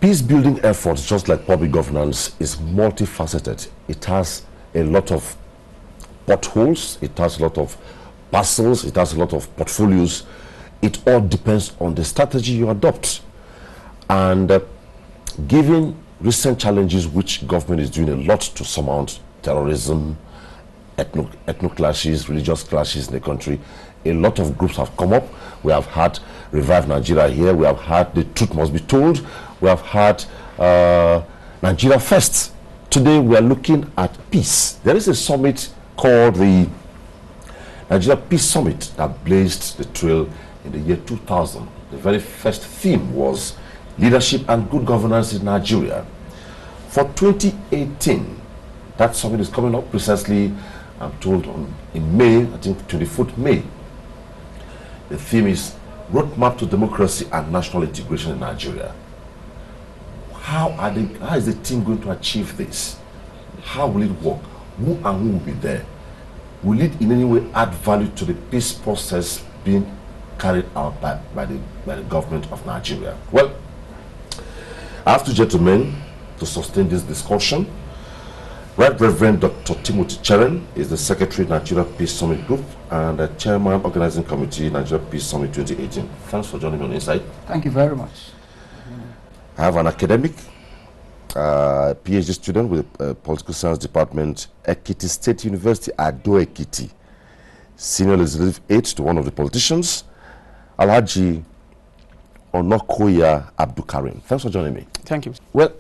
Peace-building efforts, just like public governance, is multifaceted. It has a lot of potholes, it has a lot of parcels, it has a lot of portfolios. It all depends on the strategy you adopt. And given recent challenges, which government is doing a lot to surmount terrorism, ethnic clashes, religious clashes in the country, a lot of groups have come up. We have had Revive Nigeria here, we have had The Truth Must Be Told, we have had Nigeria First. Today we are looking at peace. There is a summit called the Nigeria Peace Summit that blazed the trail in the year 2000. The very first theme was leadership and good governance in Nigeria. For 2018, that summit is coming up precisely, I'm told, in May, I think 24th May. The theme is Roadmap to Democracy and National Integration in Nigeria. How is the team going to achieve this? How will it work? Who and who will be there? Will it in any way add value to the peace process being carried out by the government of Nigeria? Well, I have two gentlemen to sustain this discussion. Right Reverend Dr. Timothy Cheren is the Secretary, Nigeria Peace Summit Group, and the Chairman, Organizing Committee, Nigeria Peace Summit 2018. Thanks for joining me on Insight. Thank you very much. I have an academic, PhD student with the Political Science Department, Ekiti State University, Ado Ekiti, Senior Legislative Aide to one of the politicians, Alhaji Onokoya Abdul Karim. Thanks for joining me. Thank you. Well,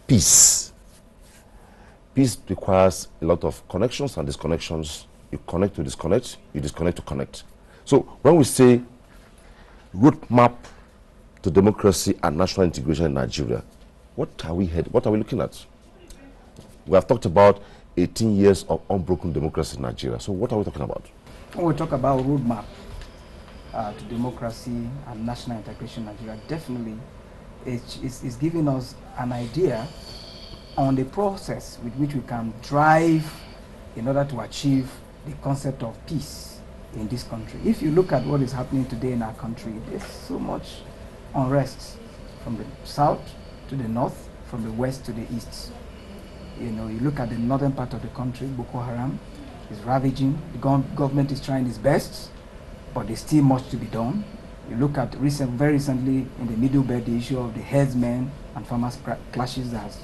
peace. Peace requires a lot of connections and disconnections. You connect to disconnect, you disconnect to connect. So when we say roadmap to democracy and national integration in Nigeria, what are we looking at? We have talked about 18 years of unbroken democracy in Nigeria. So what are we talking about? When we talk about roadmap to democracy and national integration in Nigeria, definitely it's giving us an idea on the process with which we can drive in order to achieve the concept of peace in this country. If you look at what is happening today in our country, there's so much unrest from the south to the north, from the west to the east. You know, you look at the northern part of the country, Boko Haram is ravaging. The government is trying its best, but there's still much to be done. You look at very recently in the Middle Belt, the issue of the herdsmen and farmers clashes that has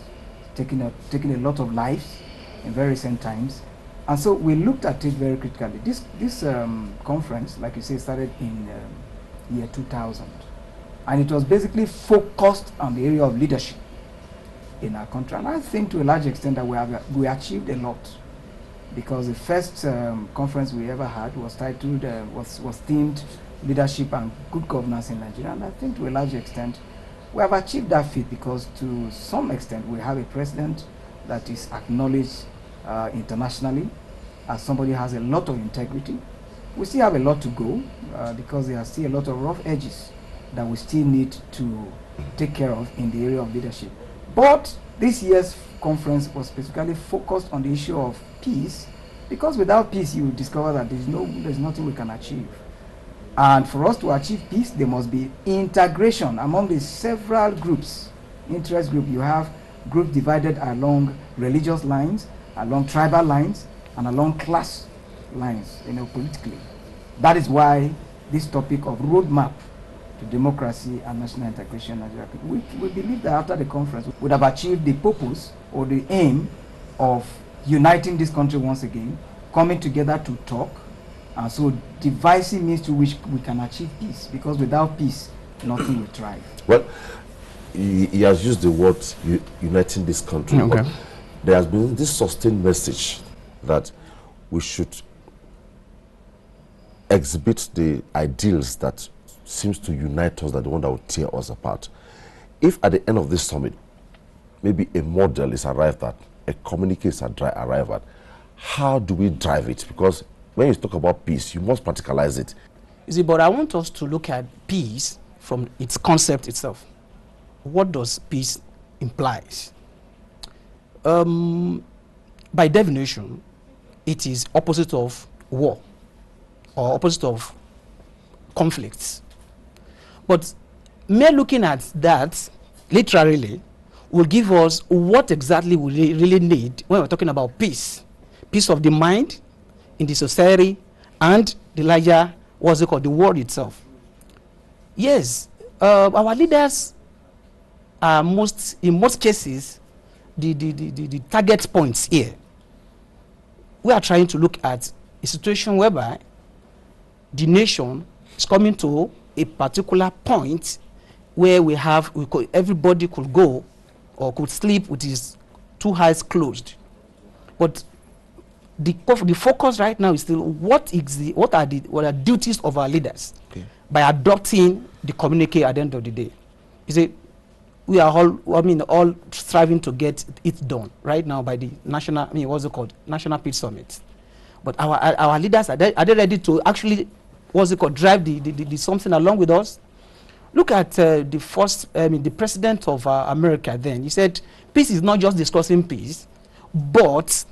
taken a lot of lives in very recent times. And so we looked at it very critically. This conference, like you say, started in year 2000. And it was basically focused on the area of leadership in our country. And I think to a large extent that we achieved a lot, because the first conference we ever had was titled, was themed Leadership and Good Governance in Nigeria. And I think to a large extent we have achieved that feat, because to some extent we have a president that is acknowledged internationally as somebody who has a lot of integrity. We still have a lot to go because there are still a lot of rough edges that we still need to take care of in the area of leadership. But this year's conference was specifically focused on the issue of peace, because without peace you will discover that there's nothing we can achieve. And for us to achieve peace, there must be integration among the several groups, interest groups. You have groups divided along religious lines, along tribal lines, and along class lines, politically. That is why this topic of roadmap to democracy and national integration in Nigeria, we believe that after the conference, we would have achieved the purpose or the aim of uniting this country once again, coming together to talk, and so devising means to which we can achieve peace, because without peace, nothing will thrive. Well, he has used the word uniting this country. Okay. But there has been this sustained message that we should exhibit the ideals that seems to unite us, that the one that will tear us apart. If at the end of this summit, maybe a model is arrived at, a communique is arrived at, how do we drive it? Because when you talk about peace, you must practicalize it. You see, but I want us to look at peace from its concept itself. What does peace imply? By definition, it is opposite of war or opposite of conflicts. But mere looking at that literally will give us what exactly we really need when we're talking about peace. Peace of the mind in the society and the larger, what's it called, the world itself. Yes, our leaders are in most cases, the target points here. We are trying to look at a situation whereby the nation is coming to a particular point where everybody could go or could sleep with his two eyes closed. But the focus right now is still what are the duties of our leaders by adopting the communique at the end of the day. You see, we are all striving to get it done right now by the National Peace Summit. But our leaders, are they ready to actually, drive the something along with us? Look at the president of America then. He said, peace is not just discussing peace, but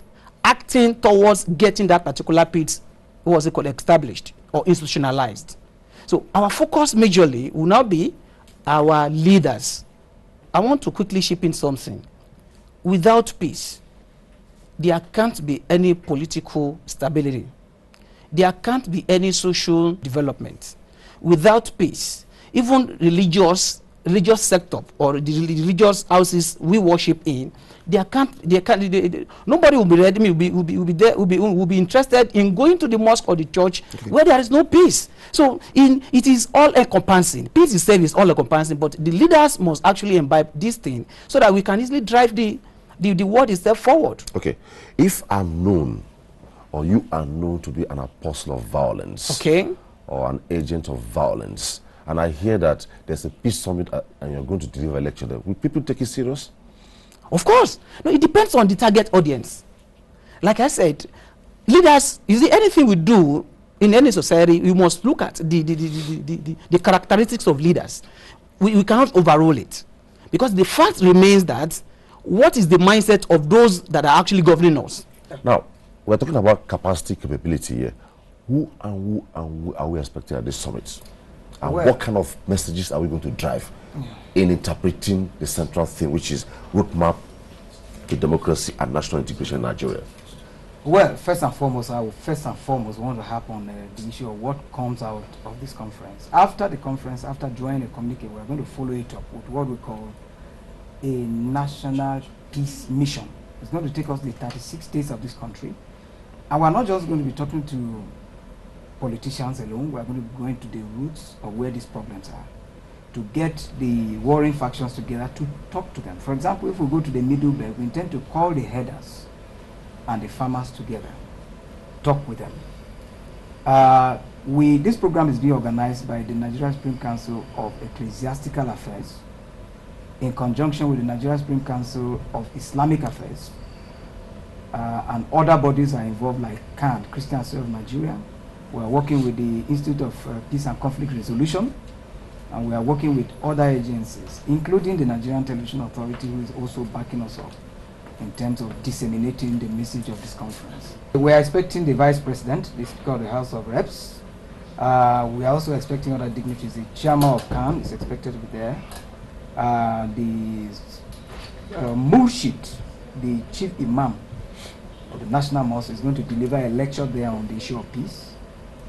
acting towards getting that particular peace, established or institutionalized. So our focus majorly will now be our leaders. I want to quickly chip in something. Without peace, there can't be any political stability. There can't be any social development. Without peace, even religious sector or the religious houses we worship in, nobody will be ready, will be interested in going to the mosque or the church where there is no peace. So it is all encompassing. Peace itself is all encompassing, but the leaders must actually imbibe this thing so that we can easily drive the world itself forward. Okay, if I'm known or you are known to be an apostle of violence, or an agent of violence, and I hear that there's a peace summit and you're going to deliver a lecture there, will people take it serious? Of course. No, it depends on the target audience. Like I said, leaders, you see, anything we do in any society, we must look at the characteristics of leaders. We cannot overrule it. Because the fact remains that what is the mindset of those that are actually governing us? Now, we're talking about capacity, capability here. Who are we expecting at this summit? And what kind of messages are we going to drive in interpreting the central theme, which is roadmap to democracy and national integration in Nigeria? Well, first and foremost, I want to harp on the issue of what comes out of this conference. After the conference, after drawing a communique, we're going to follow it up with what we call a national peace mission. It's going to take us to the 36 states of this country. And we're not just going to be talking to politicians alone. We're going to be going to the roots of where these problems are, to get the warring factions together to talk to them. For example, if we go to the Middle Belt, we intend to call the herders and the farmers together, talk with them. This program is being organized by the Nigeria Supreme Council of Ecclesiastical Affairs in conjunction with the Nigeria Supreme Council of Islamic Affairs, and other bodies are involved like CAN, Christian Association of Nigeria. We are working with the Institute of Peace and Conflict Resolution, and we are working with other agencies, including the Nigerian Television Authority, who is also backing us up in terms of disseminating the message of this conference. We are expecting the Vice President, the Speaker of the House of Reps. We are also expecting other dignitaries. The Chairman of CAN is expected to be there. The Murshid, the Chief Imam of the National Mosque, is going to deliver a lecture there on the issue of peace.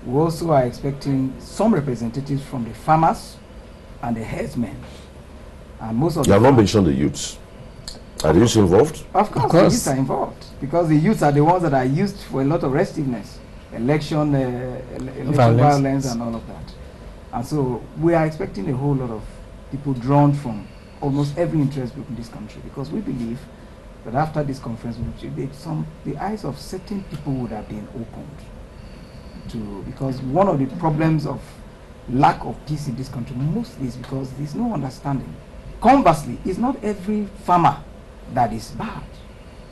We also are expecting some representatives from the farmers and the herdsmen. And most of them. You have not mentioned the youths. Are the youths involved? Of course, the youths are involved, because the youths are the ones that are used for a lot of restiveness, election violence and all of that. And so we are expecting a whole lot of people drawn from almost every interest group in this country, because we believe that after this conference, the eyes of certain people would have been opened to, because one of the problems of lack of peace in this country mostly is because there's no understanding. Conversely, it's not every farmer that is bad.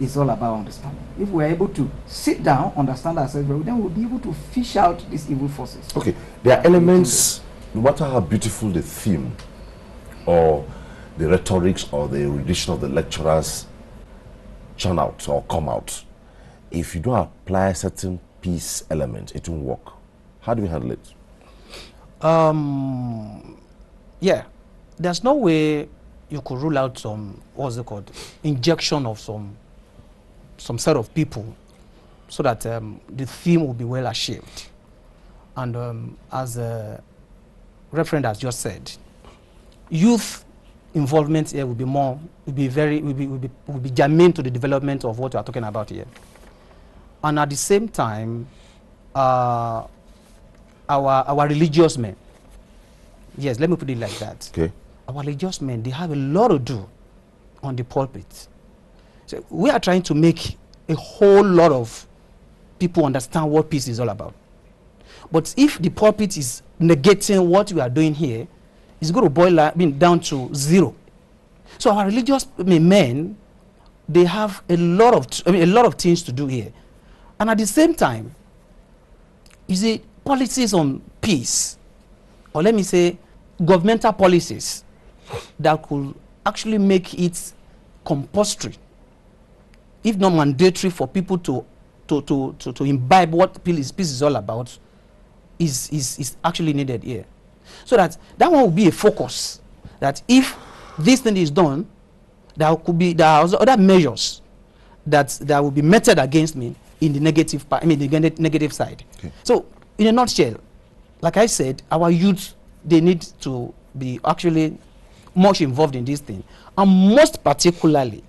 It's all about understanding. If we're able to sit down, understand ourselves, then we'll be able to fish out these evil forces. Okay, there are elements, no matter how beautiful the theme or the rhetorics or the erudition of the lecturers churn out or come out, if you don't apply certain peace elements, it won't work. How do we handle it? Yeah, there's no way you could rule out some, what's it called, injection of some set of people so that the theme will be well achieved. And as a referent has just said, youth involvement here will be more, will be germane to the development of what we are talking about here. And at the same time, our religious men, yes, let me put it like that. Okay. Our religious men, they have a lot to do on the pulpit. So we are trying to make a whole lot of people understand what peace is all about. But if the pulpit is negating what we are doing here, it's going to boil down to zero. So our religious men, they have a lot of things to do here. And at the same time, you see, policies on peace, or let me say, governmental policies that could actually make it compulsory, if not mandatory, for people to imbibe what peace is all about, is actually needed here. So that one will be a focus, that if this thing is done, there are other measures that will be meted against me in the negative part, the negative side. Okay. So in a nutshell, like I said, our youth, they need to be actually much involved in this thing, and most particularly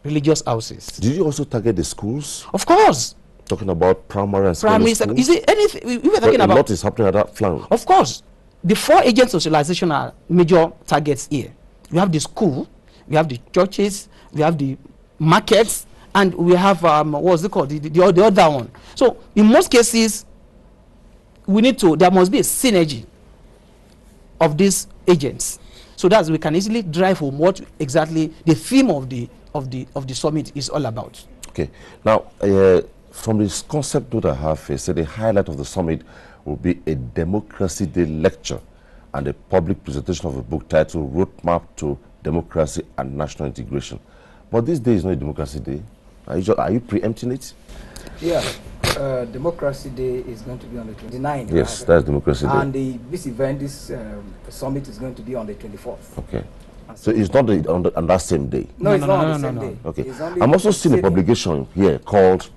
religious houses. Did you also target the schools? Of course. Talking about primary and secondary schools? Is it anything we were talking a about? lot is happening at that flank. Of course. The 4 agent socialization are major targets here. We have the school, we have the churches, we have the markets, and we have what's it called, the other one. So in most cases, there must be a synergy of these agents, so that we can easily drive home what exactly the theme of the summit is all about. Okay. Now, from this concept that I have here, say the highlight of the summit will be a Democracy Day lecture and a public presentation of a book titled Roadmap to Democracy and National Integration. But this day is not a Democracy Day. Are you preempting it? Yeah. Democracy Day is going to be on the 29th. Yes, that's Democracy Day. And this summit is going to be on the 24th. Okay. So it's not on that same day? No, it's not on the same day. Okay. I'm also seeing a publication here called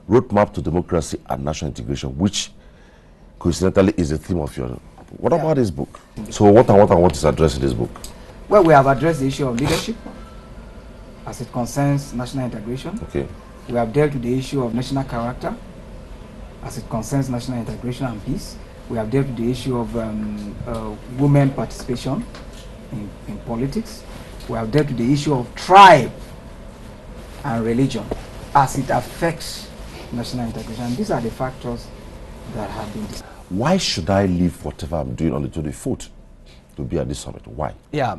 Roadmap to Democracy and National Integration, which coincidentally is the theme of your... What about this book? So what is addressed in this book? Well, we have addressed the issue of leadership as it concerns national integration. Okay. We have dealt with the issue of national character as it concerns national integration and peace. We have dealt with the issue of women participation in politics. We have dealt with the issue of tribe and religion as it affects national integration. And these are the factors that have been discussed. Why should I leave whatever I'm doing on the 24th to be at this summit? Why? Yeah.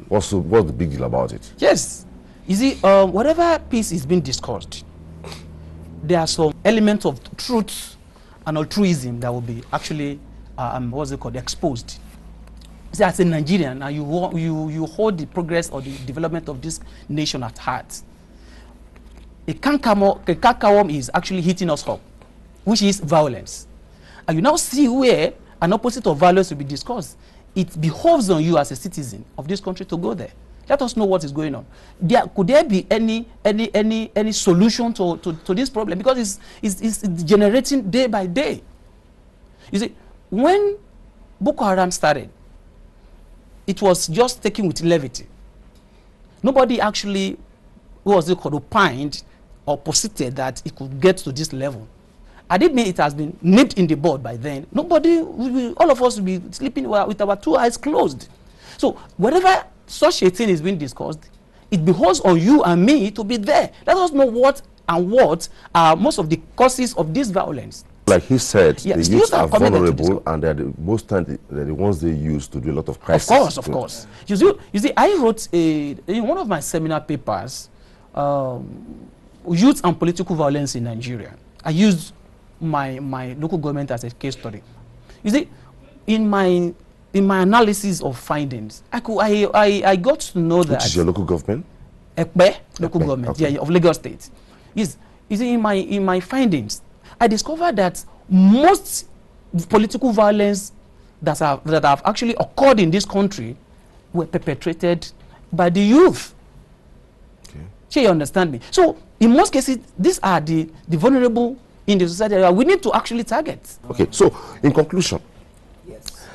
What's the big deal about it? Yes. You see, whatever piece is being discussed, there are some elements of truth and altruism that will be actually, exposed. See, as a Nigerian, and you hold the progress or the development of this nation at heart. A cankerworm is actually hitting us up, which is violence. And you now see where an opposite of violence will be discussed. It behoves on you as a citizen of this country to go there. Let us know what is going on. Could there be any solution to this problem? Because it's generating day by day. You see, when Boko Haram started, it was just taken with levity. Nobody actually, opined or posited that it could get to this level. I did mean it has been nipped in the bud by then. All of us will be sleeping with our 2 eyes closed. So whatever such a thing is being discussed, it behoves on you and me to be there. Let us know what are most of the causes of this violence. Like he said, yes, the youths are vulnerable, and they're most times they're the ones they use to do a lot of crisis. Of course. You see, I wrote in one of my seminar papers, Youth and Political Violence in Nigeria. I used my local government as a case study. You see, in my analysis of findings, I got to know that... Which is your local government? Ekpe, local government, okay. Yeah, of Lagos State. Yes, you see, in my findings, I discovered that most political violence that have actually occurred in this country were perpetrated by the youth. Okay. So you understand me? So in most cases, these are the vulnerable in the society that we need to actually target. Okay, so in conclusion, Yes.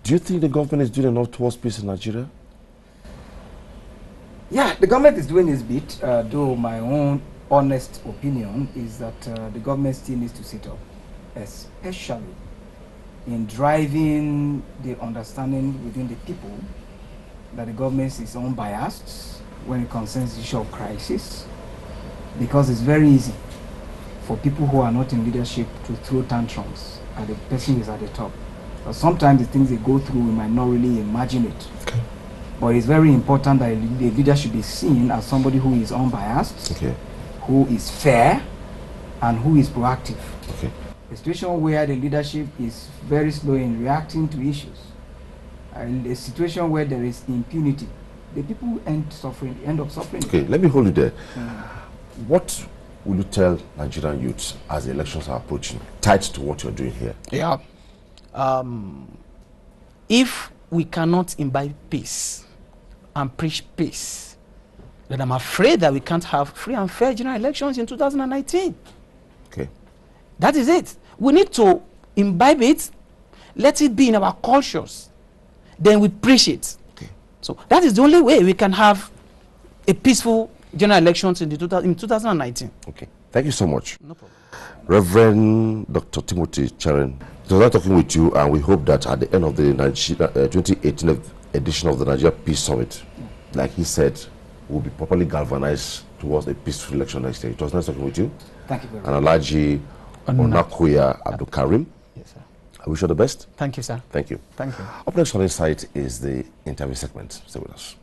do you think the government is doing enough towards peace in Nigeria? Yeah, the government is doing its bit, though my own honest opinion is that the government still needs to sit up, especially in driving the understanding within the people that the government is unbiased when it concerns the issue of crisis, because it's very easy for people who are not in leadership to throw tantrums and the person who is at the top. But sometimes the things they go through, we might not really imagine it. Okay. But it's very important that the leader should be seen as somebody who is unbiased, Okay. who is fair, and who is proactive. Okay. A situation where the leadership is very slow in reacting to issues, and a situation where there is impunity, the people end up suffering. Okay, let me hold you there. Mm. What will you tell Nigerian youths as the elections are approaching, tied to what you're doing here? Yeah. If we cannot imbibe peace and preach peace, then I'm afraid that we can't have free and fair general elections in 2019. Okay. That is it. We need to imbibe it, let it be in our cultures, then we preach it. Okay. So that is the only way we can have a peaceful general elections in 2019. Okay. Thank you so much. No problem. Reverend Dr. Timothy Cheren, it was nice talking with you, and we hope that at the end of the 2018 edition of the Nigeria Peace Summit, like he said, we'll be properly galvanized towards a peaceful election next year. It was nice talking with you. Thank you very And much. Alhaji Onakoya Abdul Karim. Yes, sir. I wish you the best. Thank you, sir. Thank you. Thank you. Up next on Insight is the interview segment. Stay with us.